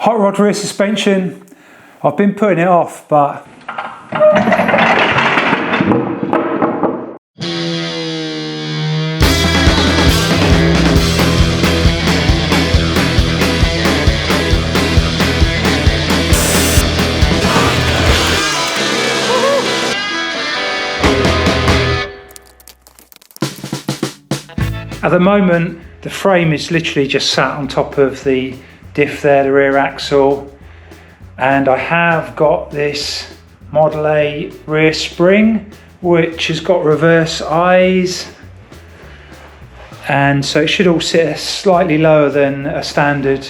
Hot rod rear suspension. I've been putting it off, but at the moment the frame is literally just sat on top of the diff there, the rear axle, and I have got this Model A rear spring which has got reverse eyes, and so it should all sit slightly lower than a standard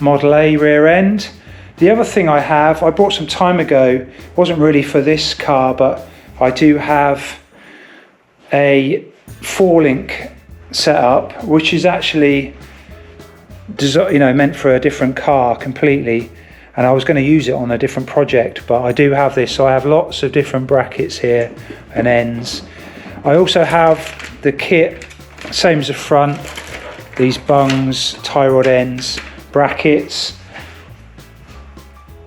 Model A rear end. The other thing I bought some time ago, wasn't really for this car, but I do have a 4-link setup which is actually meant for a different car completely, and I was going to use it on a different project, but I do have this, so I have lots of different brackets here and ends. I also have the kit, same as the front, these bungs, tie rod ends, brackets,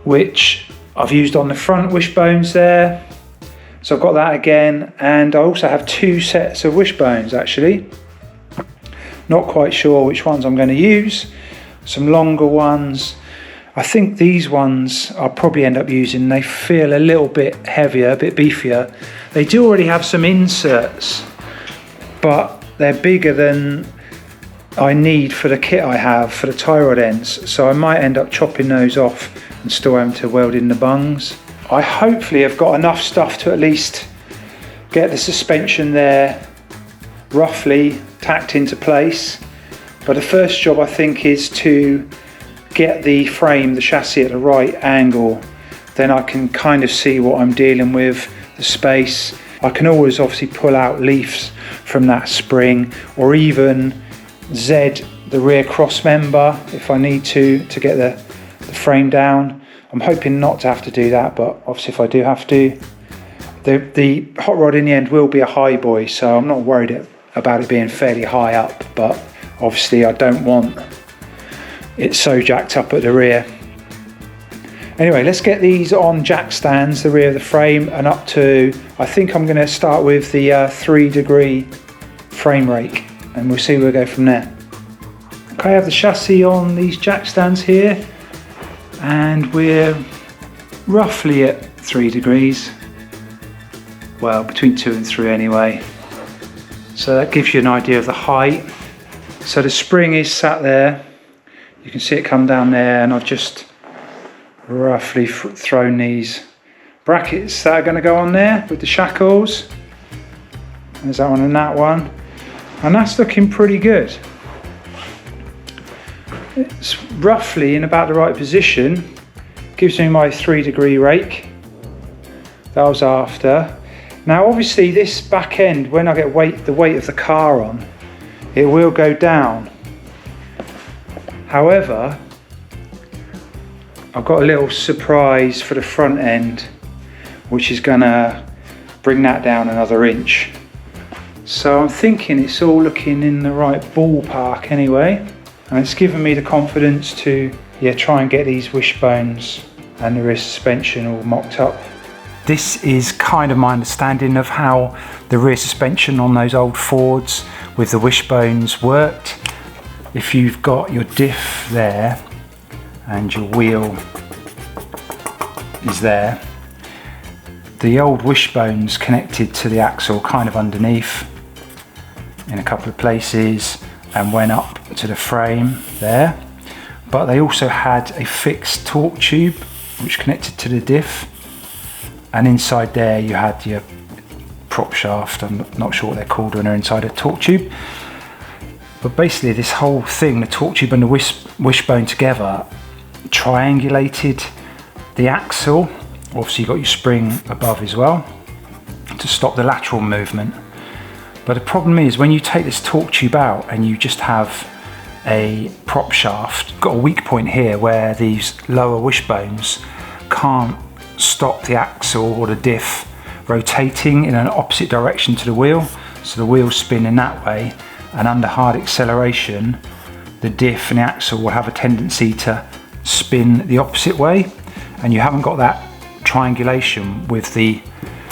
which I've used on the front wishbones there, so I've got that again, and I also have 2 sets of wishbones actually. Not quite sure which ones I'm going to use. Some longer ones. I think these ones I'll probably end up using. They feel a little bit heavier, a bit beefier. They do already have some inserts, but they're bigger than I need for the kit I have for the tie rod ends. So I might end up chopping those off and still having to weld in the bungs. I hopefully have got enough stuff to at least get the suspension there roughly tacked into place, but the first job I think is to get the frame, the chassis at the right angle. Then I can kind of see what I'm dealing with, the space. I can always obviously pull out leaves from that spring, or even Z the rear cross member if I need to get the frame down. I'm hoping not to have to do that, but obviously if I do have to. The hot rod in the end will be a high boy, so I'm not worried about it being fairly high up, but obviously I don't want it so jacked up at the rear. Anyway, let's get these on jack stands, the rear of the frame, and up to, I think I'm going to start with the 3-degree frame rake, and we'll see where we go from there. Okay, I have the chassis on these jack stands here, and we're roughly at 3 degrees. Well, between 2 and 3 anyway. So that gives you an idea of the height. So the spring is sat there. You can see it come down there, and I've just roughly thrown these brackets that are going to go on there with the shackles. There's that one and that one. And that's looking pretty good. It's roughly in about the right position. Gives me my 3-degree rake that I was after. Now obviously this back end, when I get the weight of the car on, it will go down. However, I've got a little surprise for the front end, which is gonna bring that down another inch. So I'm thinking it's all looking in the right ballpark anyway, and it's given me the confidence to try and get these wishbones and the rear suspension all mocked up. This is kind of my understanding of how the rear suspension on those old Fords with the wishbones worked. If you've got your diff there and your wheel is there, the old wishbones connected to the axle kind of underneath in a couple of places and went up to the frame there, but they also had a fixed torque tube which connected to the diff. And inside there you had your prop shaft, I'm not sure what they're called when they're inside a torque tube. But basically this whole thing, the torque tube and the wishbone together, triangulated the axle. Obviously you've got your spring above as well to stop the lateral movement. But the problem is when you take this torque tube out and you just have a prop shaft, got a weak point here where these lower wishbones can't stop the axle or the diff rotating in an opposite direction to the wheel, so the wheel's spinning that way, and under hard acceleration the diff and the axle will have a tendency to spin spin the opposite way, and you haven't got that triangulation with the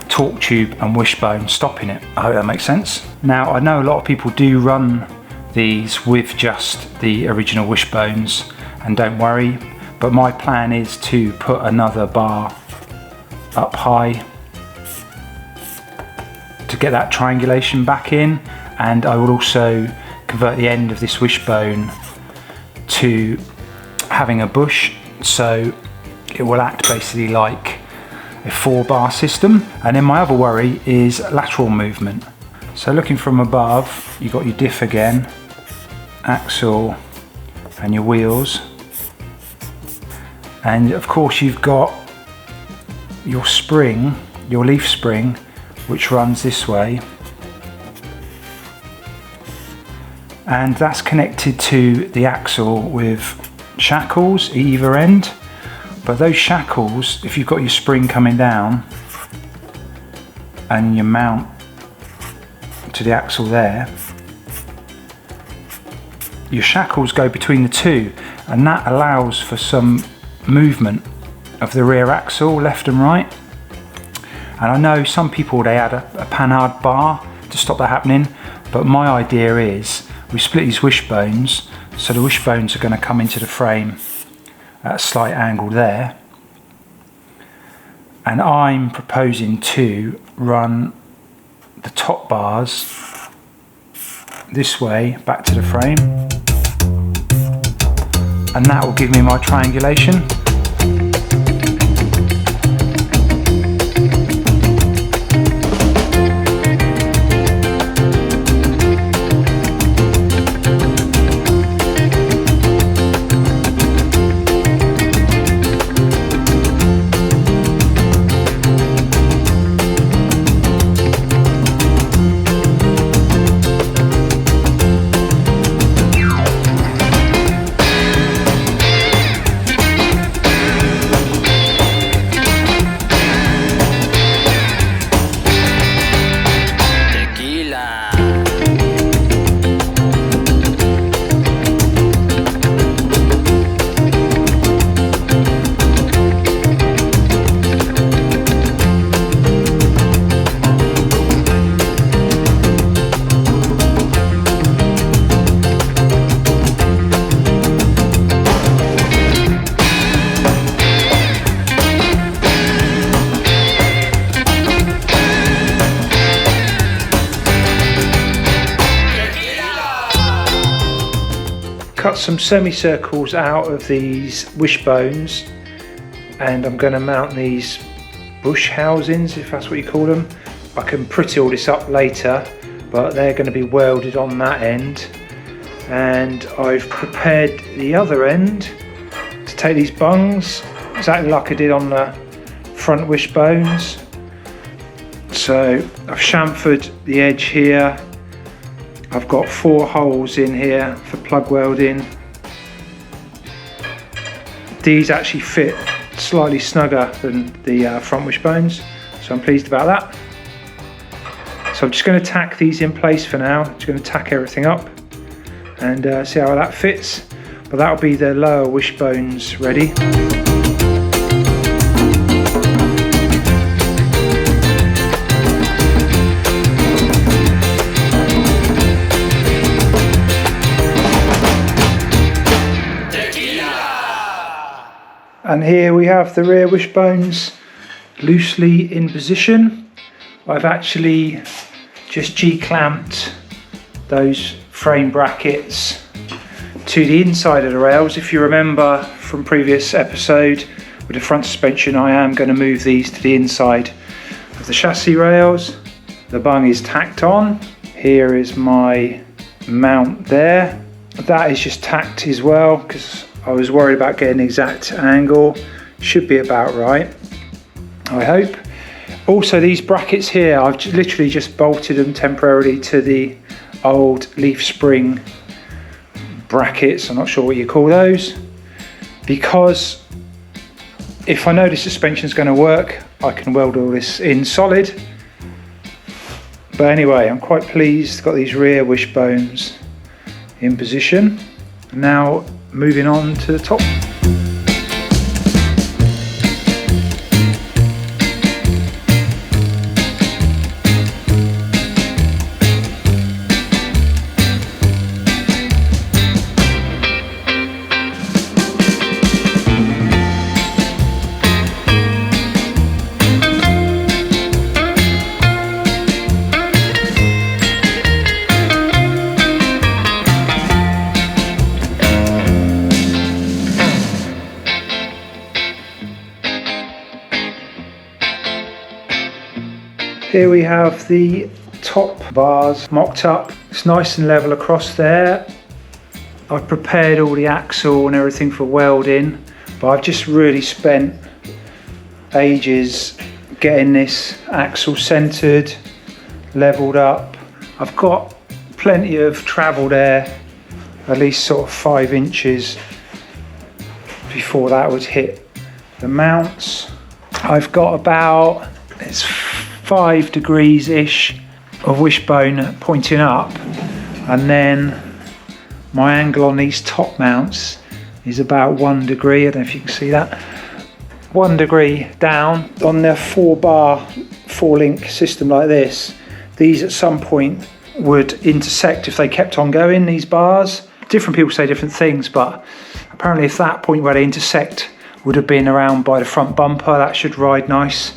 torque tube and wishbone stopping it. I hope that makes sense. Now I know a lot of people do run these with just the original wishbones, and don't worry, but my plan is to put another bar up high to get that triangulation back in, and I will also convert the end of this wishbone to having a bush, so it will act basically like a 4-bar system. And then my other worry is lateral movement. So looking from above, you've got your diff again, axle and your wheels, and of course you've got your spring, your leaf spring, which runs this way, and that's connected to the axle with shackles either end. But those shackles, if you've got your spring coming down and you mount to the axle there, your shackles go between the two, and that allows for some movement of the rear axle left and right. And I know some people, they add a panhard bar to stop that happening, but my idea is we split these wishbones, so the wishbones are going to come into the frame at a slight angle there, and I'm proposing to run the top bars this way back to the frame, and that will give me my triangulation. Cut some semicircles out of these wishbones, and I'm going to mount these bush housings, if that's what you call them. I can pretty all this up later, but they're going to be welded on that end, and I've prepared the other end to take these bungs exactly like I did on the front wishbones. So I've chamfered the edge here. I've got 4 holes in here for plug welding. These actually fit slightly snugger than the front wishbones, so I'm pleased about that. So I'm just going to tack these in place for now. Just going to tack everything up and see how that fits. But that'll be the lower wishbones ready. And here we have the rear wishbones loosely in position. I've actually just G-clamped those frame brackets to the inside of the rails. If you remember from previous episode with the front suspension, I am going to move these to the inside of the chassis rails. The bung is tacked on. Here is my mount there. That is just tacked as well because I was worried about getting an exact angle. Should be about right, I hope. Also, these brackets here, I've literally just bolted them temporarily to the old leaf spring brackets. I'm not sure what you call those, because if I know the suspension is going to work, I can weld all this in solid. But anyway, I'm quite pleased. Got these rear wishbones in position. Now moving on to the top. Here we have the top bars mocked up. It's nice and level across there. I've prepared all the axle and everything for welding, but I've just really spent ages getting this axle centered, leveled up. I've got plenty of travel there, at least sort of 5 inches before that would hit the mounts. I've got about, it's 5 degrees ish of wishbone pointing up, and then my angle on these top mounts is about 1 degree. I don't know if you can see that. 1 degree down. On their 4-bar 4-link system like this, these at some point would intersect if they kept on going, these bars. Different people say different things, but apparently if that point where they intersect would have been around by the front bumper, that should ride nice.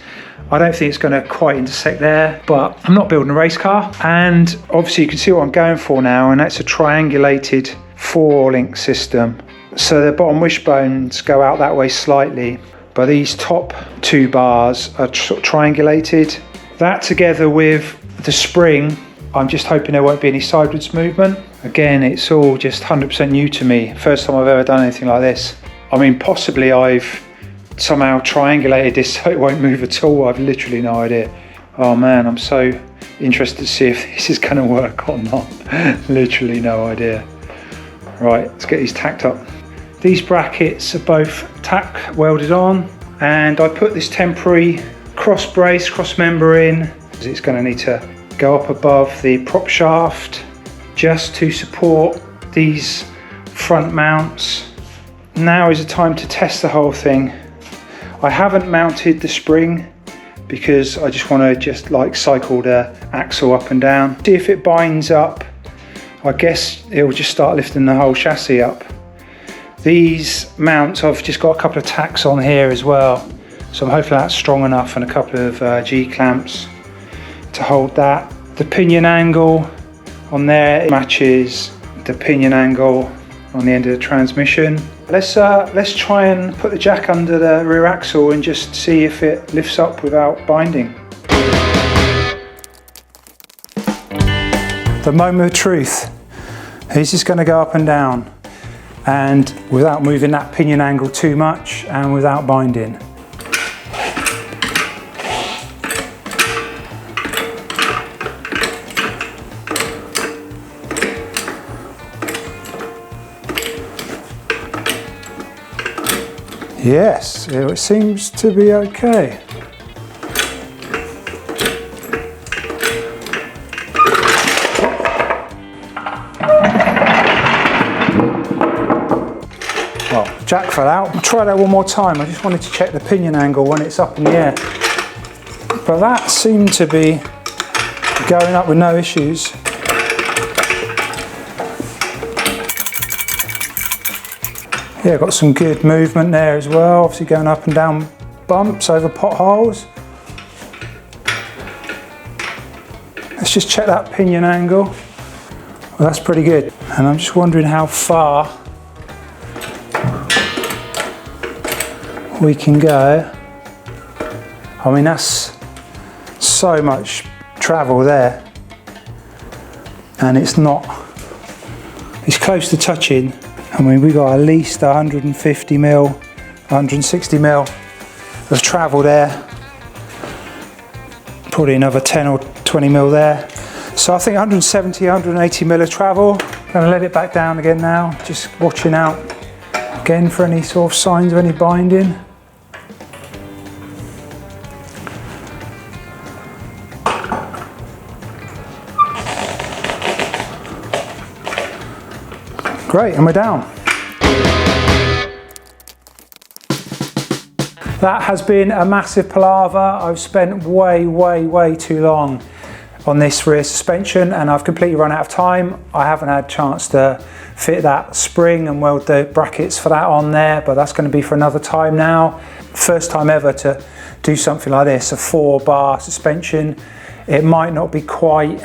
I don't think it's going to quite intersect there, but I'm not building a race car. And obviously you can see what I'm going for now, and that's a triangulated 4-link system. So the bottom wishbones go out that way slightly, but these top 2 bars are triangulated. That together with the spring, I'm just hoping there won't be any sideways movement. Again, it's all just 100% new to me. First time I've ever done anything like this. I mean, possibly I've somehow triangulated this so it won't move at all. I've literally no idea. Oh man, I'm so interested to see if this is going to work or not. Literally no idea. Right, let's get these tacked up. These brackets are both tack welded on, and I put this temporary cross brace, cross member in. It's going to need to go up above the prop shaft just to support these front mounts. Now is the time to test the whole thing. I haven't mounted the spring because I just want to like cycle the axle up and down. See if it binds up. I guess it will just start lifting the whole chassis up. These mounts, I've just got a couple of tacks on here as well, so I'm hoping that's strong enough, and a couple of G-clamps to hold that. The pinion angle on there matches the pinion angle on the end of the transmission. Let's try and put the jack under the rear axle and just see if it lifts up without binding. The moment of truth. Is this going to go up and down, and without moving that pinion angle too much and without binding? Yes, it seems to be okay. Well, jack fell out. I'll try that one more time. I just wanted to check the pinion angle when it's up in the air. But that seemed to be going up with no issues. Yeah, got some good movement there as well, obviously going up and down bumps over potholes. Let's just check that pinion angle. Well, that's pretty good. And I'm just wondering how far we can go. I mean, that's so much travel there. And it's close to touching. I mean, we got at least 150 mil, 160 mil of travel there. Probably another 10 or 20 mil there. So I think 170, 180 mil of travel. Gonna let it back down again now. Just watching out again for any sort of signs of any binding. Great, and we're down. That has been a massive palaver. I've spent way too long on this rear suspension, and I've completely run out of time. I haven't had a chance to fit that spring and weld the brackets for that on there, but that's going to be for another time now. First time ever to do something like this, a 4-bar suspension. It might not be quite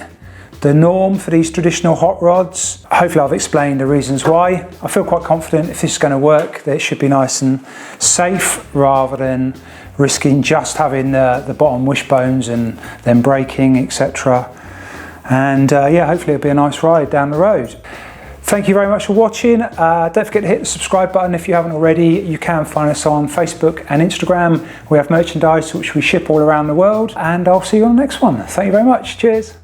the norm for these traditional hot rods. Hopefully I've explained the reasons why. I feel quite confident if this is going to work that it should be nice and safe rather than risking just having the bottom wishbones and then breaking, etc. And yeah, hopefully it'll be a nice ride down the road. Thank you very much for watching. Don't forget to hit the subscribe button if you haven't already. You can find us on Facebook and Instagram. We have merchandise which we ship all around the world, and I'll see you on the next one. Thank you very much. Cheers.